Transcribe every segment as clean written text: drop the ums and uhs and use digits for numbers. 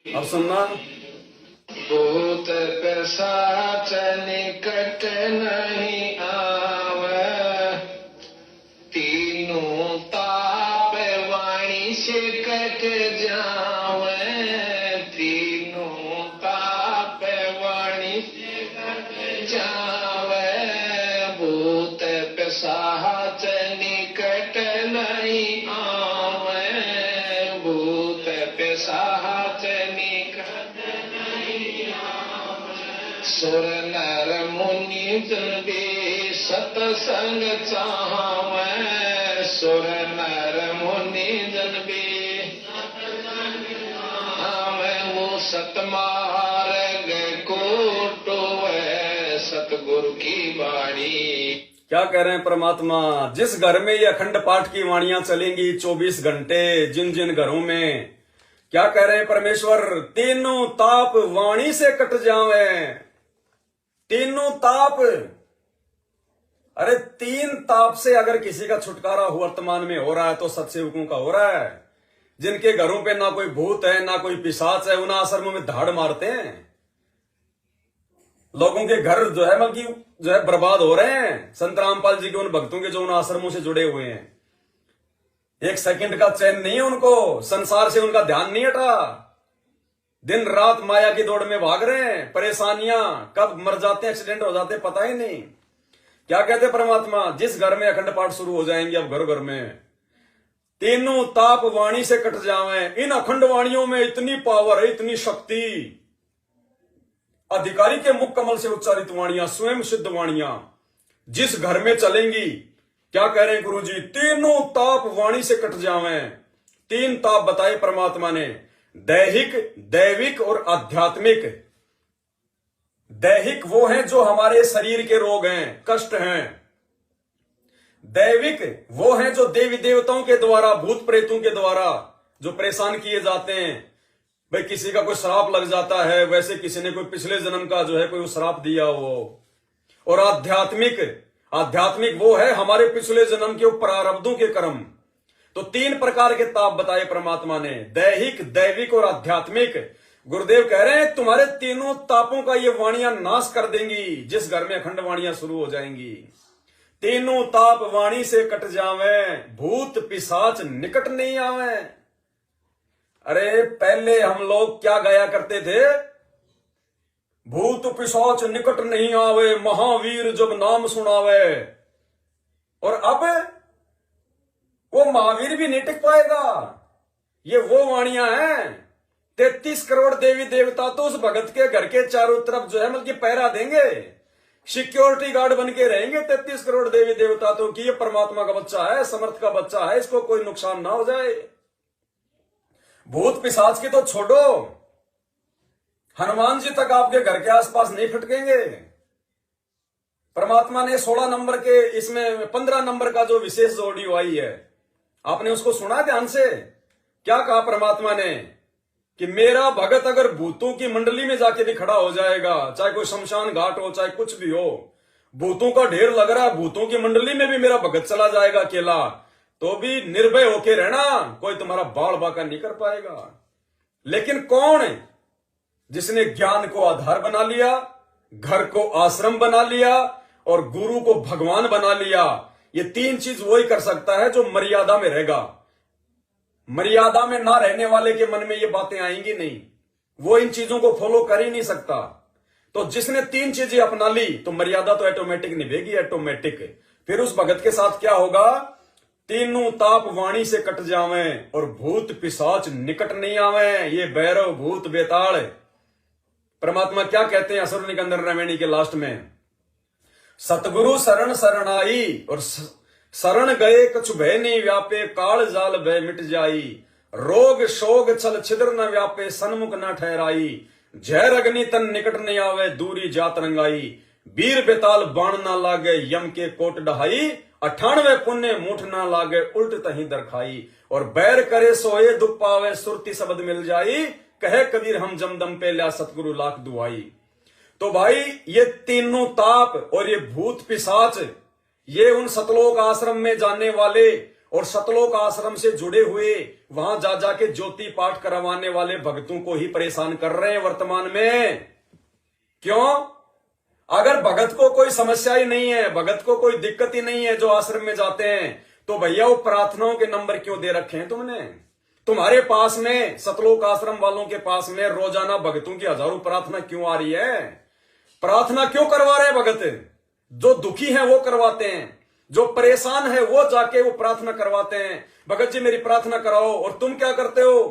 अब सुनना। भूत पिशाच निकट नहीं आवे, तीनों ताप वाणी से कट जावे, तीनों ताप वाणी से कट जावे। भूत पिशाच निकट नहीं आवे, भूत पिशाच निकट नहीं आवे। सुर नर मुनि जन भी सतसंग चाहवे, सुर नर मुनि जन भी सतसंग चाहवे। वो सतमार्ग को टोवे, सतगुरु की बाणी। क्या कह रहे हैं परमात्मा? जिस घर में ये अखंड पाठ की वाणियां चलेंगी 24 घंटे, जिन जिन घरों में, क्या कह रहे हैं परमेश्वर? तीनों ताप वाणी से कट जावे, तीनों ताप। अरे तीन ताप से अगर किसी का छुटकारा वर्तमान में हो रहा है तो सत्सेवकों का हो रहा है। जिनके घरों पे ना कोई भूत है ना कोई पिशाच है, उन आश्रमों में धाड़ मारते हैं। लोगों के घर जो है मतलब जो है बर्बाद हो रहे हैं। संत रामपाल जी के उन भक्तों के जो उन आश्रमों से जुड़े हुए हैं, एक सेकंड का चैन नहीं है उनको, संसार से उनका ध्यान नहीं हटा। दिन रात माया की दौड़ में भाग रहे हैं। परेशानियां, कब मर जाते हैं, एक्सीडेंट हो जाते हैं, पता ही नहीं। क्या कहते परमात्मा? जिस घर में अखंड पाठ शुरू हो जाएंगे अब घर घर में, तीनों ताप वाणी से कट जावे। इन अखंड वाणियों में इतनी पावर है, इतनी शक्ति। अधिकारी के मुख कमल से उच्चारित वाणियां, स्वयं सिद्ध वाणियां जिस घर में चलेंगी, क्या कह रहे हैं गुरु जी? तीनों ताप वाणी से कट जावे। तीन ताप बताए परमात्मा ने, दैहिक, दैविक और आध्यात्मिक। दैहिक वो हैं जो हमारे शरीर के रोग हैं, कष्ट हैं। दैविक वो हैं जो देवी देवताओं के द्वारा, भूत प्रेतों के द्वारा जो परेशान किए जाते हैं। भाई किसी का कोई श्राप लग जाता है, वैसे किसी ने कोई पिछले जन्म का जो है कोई श्राप दिया हो। और आध्यात्मिक, आध्यात्मिक वो है हमारे पिछले जन्म के प्रारब्धों के कर्म। तो तीन प्रकार के ताप बताए परमात्मा ने, दैहिक, दैविक और आध्यात्मिक। गुरुदेव कह रहे हैं तुम्हारे तीनों तापों का ये वाणियां नाश कर देंगी जिस घर में अखंड वाणियां शुरू हो जाएंगी। तीनों ताप वाणी से कट जावे, भूत पिशाच निकट नहीं आवे। अरे पहले हम लोग क्या गाया करते थे? भूत पिशाच निकट नहीं आवे, महावीर जब नाम सुनावे। और अब वो महावीर भी नहीं टिक पाएगा। ये वो वाणियां हैं, 33 करोड़ देवी देवता तो उस भगत के घर के चारों तरफ जो है मतलब कि पहरा देंगे, सिक्योरिटी गार्ड बन के रहेंगे। 33 करोड़ देवी देवता तो कि ये परमात्मा का बच्चा है, समर्थ का बच्चा है, इसको कोई नुकसान ना हो जाए। भूत पिशाच की तो छोड़ो, हनुमान जी तक आपके घर के आसपास नहीं फटकेंगे। परमात्मा ने 16 नंबर के, इसमें 15 नंबर का जो विशेष ऑडियो आई है, आपने उसको सुना ध्यान से? क्या कहा परमात्मा ने कि मेरा भगत अगर भूतों की मंडली में जाके भी खड़ा हो जाएगा, चाहे कोई शमशान घाट हो, चाहे कुछ भी हो, भूतों का ढेर लग रहा है, भूतों की मंडली में भी मेरा भगत चला जाएगा अकेला, तो भी निर्भय होके रहना, कोई तुम्हारा बाल बाका नहीं कर पाएगा। लेकिन कौन है जिसने ज्ञान को आधार बना लिया, घर को आश्रम बना लिया और गुरु को भगवान बना लिया? ये तीन चीज वही कर सकता है जो मर्यादा में रहेगा। मर्यादा में ना रहने वाले के मन में ये बातें आएंगी नहीं, वो इन चीजों को फॉलो कर ही नहीं सकता। तो जिसने तीन चीजें अपना ली तो मर्यादा तो ऑटोमेटिक निभेगी, ऑटोमेटिक। फिर उस भगत के साथ क्या होगा? तीनों ताप वाणी से कट जावे और भूत पिशाच निकट नहीं आवे। ये भैरव भूत बेताड़। परमात्मा क्या कहते हैं असुर निकंदन रमणी के लास्ट में? सतगुरु शरण शरणाई और शरण गए कछु भय नहीं व्यापे, काल जाल भय मिट जाई, रोग शोग छल छिद्र न व्यापे, सन्मुख न ठहराई, जहर अग्नि तन निकट नहीं आवे, दूरी जात रंगाई, वीर बेताल बाण ना लागे, यम के कोट डहाई, 98 पुण्य मूठ ना लागे, उल्ट तही दरखाई, और बैर करे सोए दुख पावे, सुरती शब्द मिल जाई, कहे कबीर हम जमदम पे ल्या सतगुरु लाख दुआई। तो भाई ये तीनों ताप और ये भूत पिशाच, ये उन सतलोक आश्रम में जाने वाले और सतलोक आश्रम से जुड़े हुए वहां जा जाके ज्योति पाठ करवाने वाले भक्तों को ही परेशान कर रहे हैं वर्तमान में। क्यों? अगर भगत को कोई समस्या ही नहीं है, भगत को कोई दिक्कत ही नहीं है जो आश्रम में जाते हैं, तो भैया वो प्रार्थनाओं के नंबर क्यों दे रखे हैं तुमने? तुम्हारे पास में सतलोक आश्रम वालों के पास में रोजाना भगतों की हजारों प्रार्थना क्यों आ रही है? प्रार्थना क्यों करवा रहे हैं भगत? जो दुखी हैं वो करवाते हैं, जो परेशान है वो जाके वो प्रार्थना करवाते हैं, भगत जी मेरी प्रार्थना कराओ। और तुम क्या करते हो?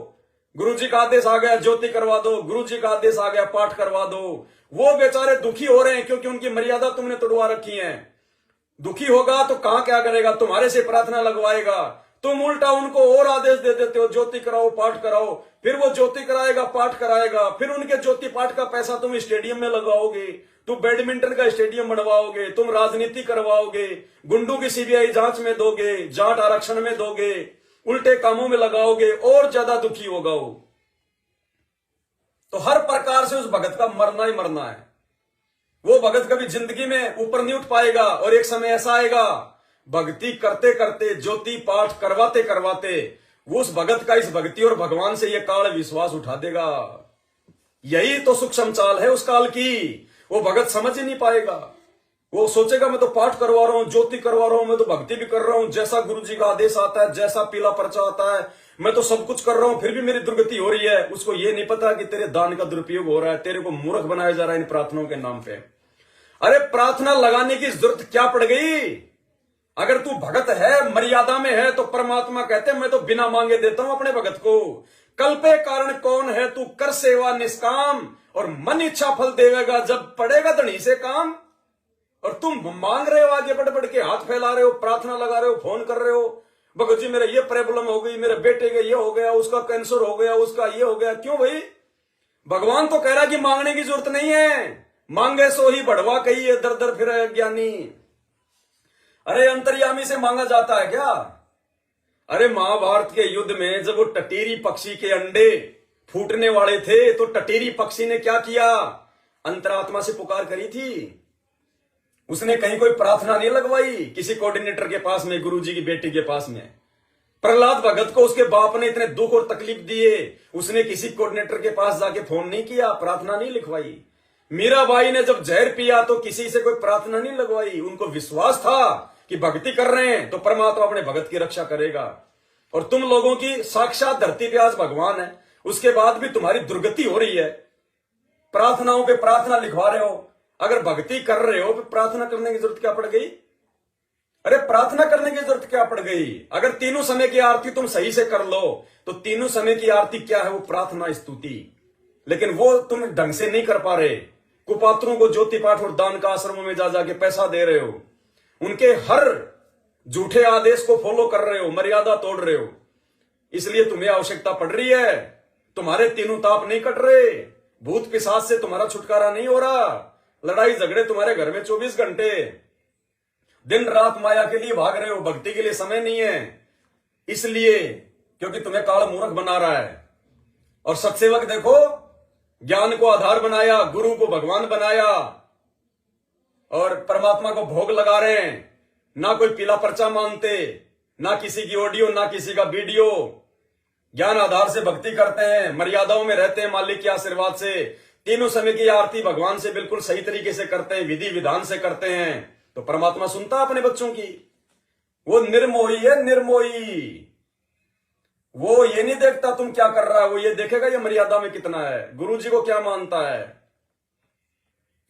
गुरु जी का आदेश आ गया ज्योति करवा दो, गुरु जी का आदेश आ गया पाठ करवा दो। वो बेचारे दुखी हो रहे हैं क्योंकि उनकी मर्यादा तुमने तोड़वा रखी है। दुखी होगा तो कहां क्या करेगा? तुम्हारे से प्रार्थना लगवाएगा। तुम उल्टा उनको और आदेश दे देते हो ज्योति कराओ पाठ कराओ, फिर वो ज्योति कराएगा पाठ कराएगा, फिर उनके ज्योति पाठ का पैसा तुम स्टेडियम में लगाओगे, तुम बैडमिंटन का स्टेडियम बनवाओगे, तुम राजनीति करवाओगे, गुंडों की सीबीआई जांच में दोगे, जाट आरक्षण में दोगे, उल्टे कामों में लगाओगे, और ज्यादा दुखी होगा वो। तो हर प्रकार से उस भगत का मरना ही मरना है। वो भगत कभी जिंदगी में ऊपर नहीं उठ पाएगा। और एक समय ऐसा आएगा भक्ति करते करते ज्योति पाठ करवाते करवाते वो उस भगत का इस भक्ति और भगवान से ये काल विश्वास उठा देगा। यही तो सूक्ष्म चाल है उस काल की। वो भगत समझ ही नहीं पाएगा। वो सोचेगा मैं तो पाठ करवा रहा हूं, ज्योति करवा रहा हूं, मैं तो भक्ति भी कर रहा हूं, जैसा गुरु जी का आदेश आता है, जैसा पीला पर्चा आता है, मैं तो सब कुछ कर रहा हूं, फिर भी मेरी दुर्गति हो रही है। उसको ये नहीं पता कि तेरे दान का दुरुपयोग हो रहा है, तेरे को मूर्ख बनाया जा रहा है इन प्रार्थनाओं के नाम पे। अरे प्रार्थना लगाने की जरूरत क्या पड़ गई? अगर तू भगत है, मर्यादा में है, तो परमात्मा कहते हैं मैं तो बिना मांगे देता हूं अपने भगत को। कल्पे कारण कौन है, तू कर सेवा निष्काम, और मन इच्छा फल देवेगा जब पड़ेगा धनी से काम। और तुम मांग रहे हो, आगे बढ़ बढ़ के हाथ फैला रहे हो, प्रार्थना लगा रहे हो, फोन कर रहे हो, भगत जी मेरा ये प्रॉब्लम हो गई, मेरे बेटे का ये हो गया, उसका कैंसर हो गया, उसका ये हो गया। क्यों भाई? भगवान तो कह रहा कि मांगने की जरूरत नहीं है, मांगे सो ही बढ़वा कही है, दर दर फिर ज्ञानी। अरे अंतर्यामी से मांगा जाता है क्या? अरे महाभारत के युद्ध में जब वो टटीरी पक्षी के अंडे फूटने वाले थे तो टटीरी पक्षी ने क्या किया? अंतरात्मा से पुकार करी थी। उसने कहीं कोई प्रार्थना नहीं लगवाई किसी कोऑर्डिनेटर के पास में, गुरुजी की बेटी के पास में। प्रहलाद भगत को उसके बाप ने इतने दुख और तकलीफ दिए, उसने किसी कोऑर्डिनेटर के पास जाके फोन नहीं किया, प्रार्थना नहीं लिखवाई। मीराबाई ने जब जहर पिया तो किसी से कोई प्रार्थना नहीं लगवाई। उनको विश्वास था कि भक्ति कर रहे हैं तो परमात्मा अपने भगत की रक्षा करेगा। और तुम लोगों की साक्षात धरती पे आज भगवान है, उसके बाद भी तुम्हारी दुर्गति हो रही है। प्रार्थनाओं पे प्रार्थना लिखवा रहे हो। अगर भक्ति कर रहे हो तो प्रार्थना करने की जरूरत क्या पड़ गई? अरे प्रार्थना करने की जरूरत क्या पड़ गई? अगर तीनों समय की आरती तुम सही से कर लो तो तीनों समय की आरती क्या है? वो प्रार्थना स्तुति। लेकिन वो तुम ढंग से नहीं कर पा रहे। कुपात्रों को ज्योति पाठ और दान का आश्रमों में जा जाके पैसा दे रहे हो, उनके हर झूठे आदेश को फॉलो कर रहे हो, मर्यादा तोड़ रहे हो। इसलिए तुम्हें आवश्यकता पड़ रही है। तुम्हारे तीनों ताप नहीं कट रहे, भूत पिशाच से तुम्हारा छुटकारा नहीं हो रहा, लड़ाई झगड़े तुम्हारे घर में 24 घंटे, दिन रात माया के लिए भाग रहे हो, भक्ति के लिए समय नहीं है। इसलिए क्योंकि तुम्हें काल मूर्ख बना रहा है। और सत्सेवक देखो, ज्ञान को आधार बनाया, गुरु को भगवान बनाया और परमात्मा को भोग लगा रहे हैं। ना कोई पीला पर्चा मानते, ना किसी की ऑडियो, ना किसी का वीडियो। ज्ञान आधार से भक्ति करते हैं, मर्यादाओं में रहते हैं, मालिक के आशीर्वाद से। तीनों समय की आरती भगवान से बिल्कुल सही तरीके से करते हैं, विधि विधान से करते हैं, तो परमात्मा सुनता है अपने बच्चों की। वो निर्मोही है, निर्मोही। वो ये नहीं देखता तुम क्या कर रहा है, वो ये देखेगा ये मर्यादा में कितना है, गुरु जी को क्या मानता है।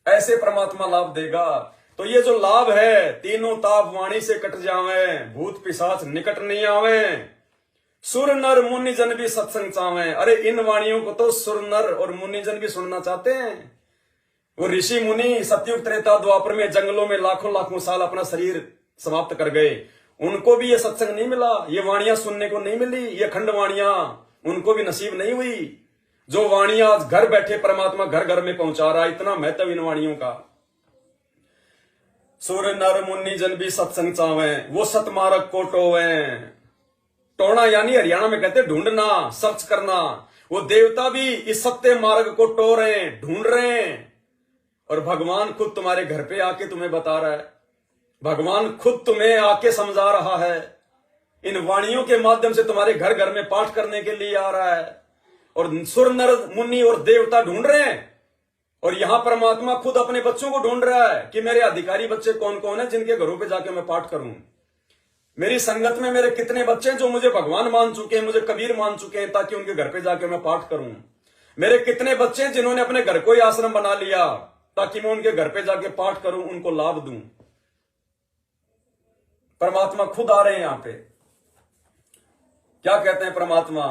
ऐसे परमात्मा लाभ देगा। तो ये जो लाभ है, तीनों ताप वाणी से कट जावे, भूत पिशाच निकट नहीं आवे, सुर नर मुनि जन भी सत्संग चावे। अरे इन वाणियों को तो सुर नर और मुनि जन भी सुनना चाहते हैं। वो ऋषि मुनि सतयुग त्रेता द्वापर में जंगलों में लाखों लाखों साल अपना शरीर समाप्त कर गए, उनको भी ये सत्संग नहीं मिला, ये वाणियां सुनने को नहीं मिली, ये खंड वाणियां उनको भी नसीब नहीं हुई। जो वाणियां आज घर बैठे परमात्मा घर घर में पहुंचा रहा है, इतना महत्व इन वाणियों का। सुर नर मुनि जन भी सत्संग चावे, वो सतमार्ग को टोवे। टोना यानी हरियाणा में कहते ढूंढना, सर्च करना। वो देवता भी इस सत्य मार्ग को टो रहे हैं, ढूंढ रहे हैं। और भगवान खुद तुम्हारे घर पे आके तुम्हें बता रहा है, भगवान खुद तुम्हें आके समझा रहा है। इन वाणियों के माध्यम से तुम्हारे घर घर में पाठ करने के लिए आ रहा है, और सुर नर मुनि और देवता ढूंढ रहे हैं, और यहां परमात्मा खुद अपने बच्चों को ढूंढ रहा है कि मेरे अधिकारी बच्चे कौन कौन है जिनके घरों पे जाके मैं पाठ करूं। मेरी संगत में मेरे कितने बच्चे हैं जो मुझे भगवान मान चुके हैं, मुझे कबीर मान चुके हैं, ताकि उनके घर पे जाके मैं पाठ करूं। मेरे कितने बच्चे हैं जिन्होंने अपने घर को ही आश्रम बना लिया ताकि मैं उनके घर पे जाके पाठ करूं, उनको लाभ दूं। परमात्मा खुद आ रहे हैं यहां पे। क्या कहते हैं परमात्मा?